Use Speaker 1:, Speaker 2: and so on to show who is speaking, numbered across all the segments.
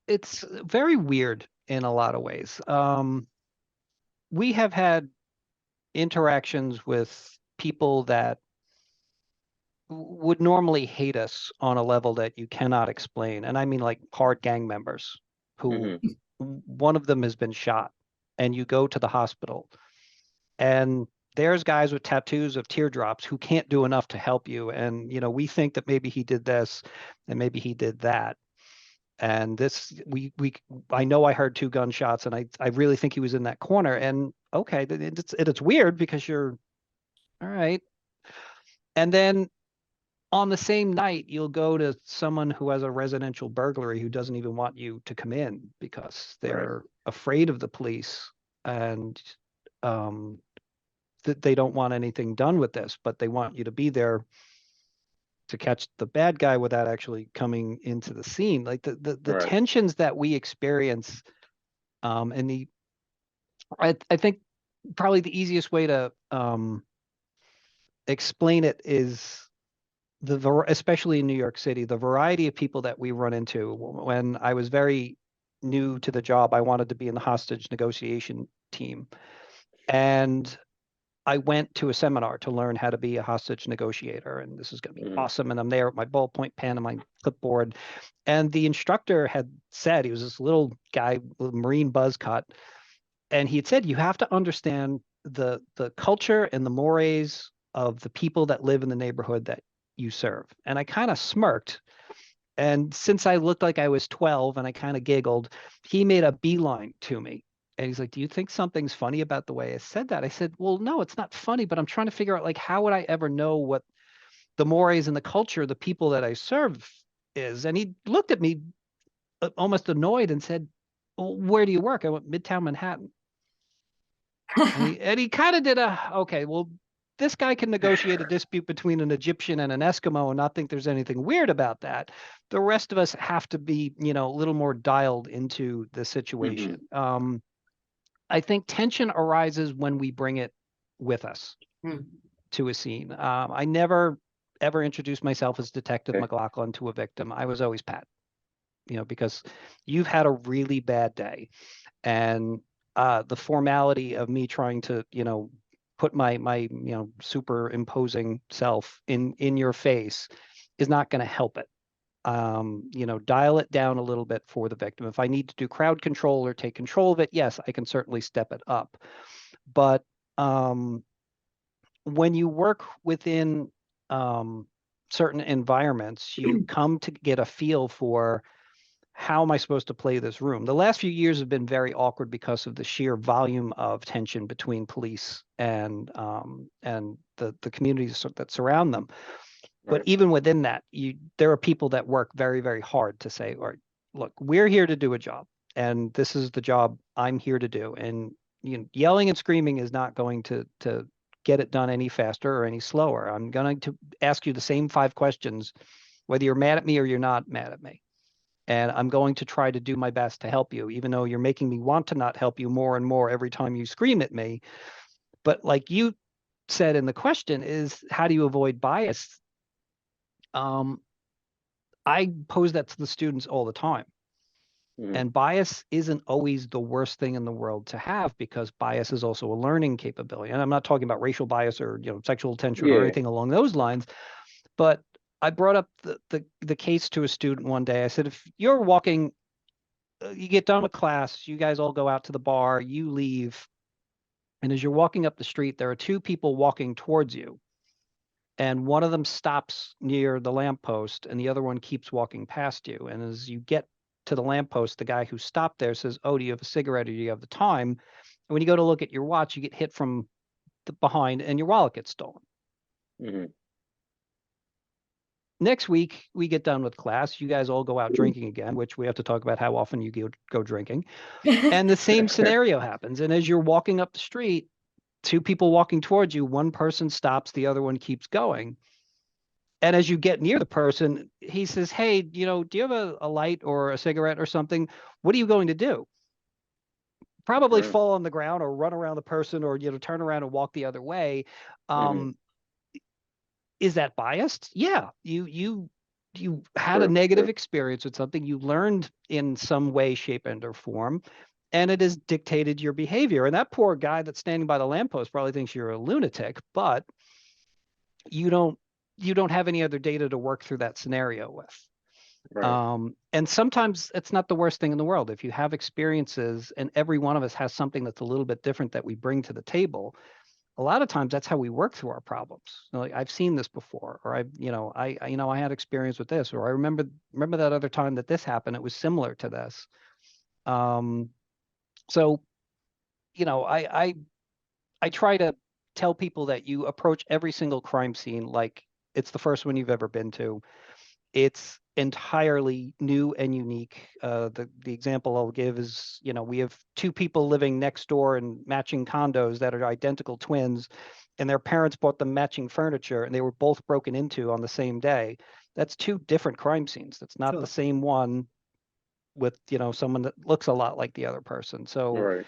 Speaker 1: it's very weird in a lot of ways. We have had interactions with people that would normally hate us on a level that you cannot explain. And I mean like hard gang members who
Speaker 2: Hmm.
Speaker 1: one of them has been shot and you go to the hospital and there's guys with tattoos of teardrops who can't do enough to help you. And, we think that maybe he did this and maybe he did that. And this, I know I heard two gunshots and I really think he was in that corner. And okay, it's weird because you're all right. And then on the same night, you'll go to someone who has a residential burglary who doesn't even want you to come in because
Speaker 2: Right.
Speaker 1: they're afraid of the police and um, that they don't want anything done with this, but they want you to be there to catch the bad guy without actually coming into the scene. Like the
Speaker 2: Right.
Speaker 1: tensions that we experience, and I think probably the easiest way to explain it is especially in New York City, the variety of people that we run into. When I was very new to the job, I wanted to be in the hostage negotiation team. And I went to a seminar to learn how to be a hostage negotiator. And this is going to be
Speaker 2: Hmm.
Speaker 1: awesome. And I'm there with my ballpoint pen and my clipboard. And the instructor had said, he was this little guy with a Marine buzz cut. And he had said, you have to understand the culture and the mores of the people that live in the neighborhood that you serve. And I kind of smirked. And since I looked like I was 12 and I kind of giggled, he made a beeline to me. And he's like, "Do you think something's funny about the way I said that?" I said, "Well, no, it's not funny, but I'm trying to figure out like how would I ever know what the mores and the culture of the people that I serve is?" And he looked at me almost annoyed and said, "Well, where do you work?" I went, "Midtown Manhattan." And he kind of did okay, well, this guy can negotiate a dispute between an Egyptian and an Eskimo and not think there's anything weird about that. The rest of us have to be, a little more dialed into the
Speaker 2: Hmm.
Speaker 1: situation. I think tension arises when we bring it with us
Speaker 3: Hmm.
Speaker 1: to a scene. I never ever introduced myself as Detective
Speaker 2: Okay.
Speaker 1: McLaughlin to a victim. I was always Pat, because you've had a really bad day and the formality of me trying to put my superimposing self in your face is not going to help it. Dial it down a little bit for the victim. If I need to do crowd control or take control of it, yes, I can certainly step it up. But um, when you work within certain environments, you come to get a feel for how am I supposed to play this room? The last few years have been very awkward because of the sheer volume of tension between police and the communities that surround them. But
Speaker 2: Right.
Speaker 1: even within that, there are people that work very, very hard to say, all right, look, we're here to do a job, and this is the job I'm here to do. And yelling and screaming is not going to get it done any faster or any slower. I'm going to ask you the same 5 questions, whether you're mad at me or you're not mad at me. And I'm going to try to do my best to help you, even though you're making me want to not help you more and more every time you scream at me. But like you said in the question, is how do you avoid bias? Um, I pose that to the students all the time.
Speaker 2: Hmm.
Speaker 1: And bias isn't always the worst thing in the world to have because bias is also a learning capability. And I'm not talking about racial bias or sexual tension or
Speaker 2: Yeah.
Speaker 1: anything along those lines, but I brought up the case to a student one day. I said, if you're walking, you get done with class, you guys all go out to the bar, you leave, and as you're walking up the street, there are two people walking towards you, and one of them stops near the lamppost, and the other one keeps walking past you. And as you get to the lamppost, the guy who stopped there says, "Oh, do you have a cigarette or do you have the time?" And when you go to look at your watch, you get hit from the behind, and your wallet gets stolen.
Speaker 2: Hmm.
Speaker 1: Next week, we get done with class. You guys all go out drinking again, which we have to talk about how often you go drinking. And the same scenario happens. And as you're walking up the street, two people walking towards you, one person stops, the other one keeps going. And as you get near the person, he says, "Hey, do you have a light or a cigarette or something? What are you going to do?" Probably
Speaker 2: Right.
Speaker 1: fall on the ground or run around the person or, turn around and walk the other way.
Speaker 2: Hmm.
Speaker 1: Um, is that biased? Yeah. You you had a
Speaker 2: True,
Speaker 1: negative
Speaker 2: true.
Speaker 1: experience with something, you learned in some way, shape, and or form, and it has dictated your behavior. And that poor guy that's standing by the lamppost probably thinks you're a lunatic, but you don't you don't have any other data to work through that scenario with.
Speaker 2: Right.
Speaker 1: And sometimes it's not the worst thing in the world. If you have experiences, and every one of us has something that's a little bit different that we bring to the table, a lot of times that's how we work through our problems. Like, I've seen this before, or I had experience with this, or I remember that other time that this happened. It was similar to this. Um, so I try to tell people that you approach every single crime scene like it's the first one you've ever been to. It's entirely new and unique. The example I'll give is, we have two people living next door in matching condos that are identical twins, and their parents bought them matching furniture, and they were both broken into on the same day. That's two different crime scenes. That's not the
Speaker 3: Sure.
Speaker 1: same one with, someone that looks a lot like the other person. So
Speaker 2: Right.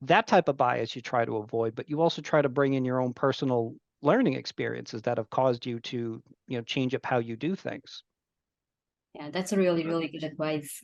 Speaker 1: that type of bias you try to avoid, but you also try to bring in your own personal learning experiences that have caused you to, change up how you do things.
Speaker 3: Yeah, that's a really, really good advice.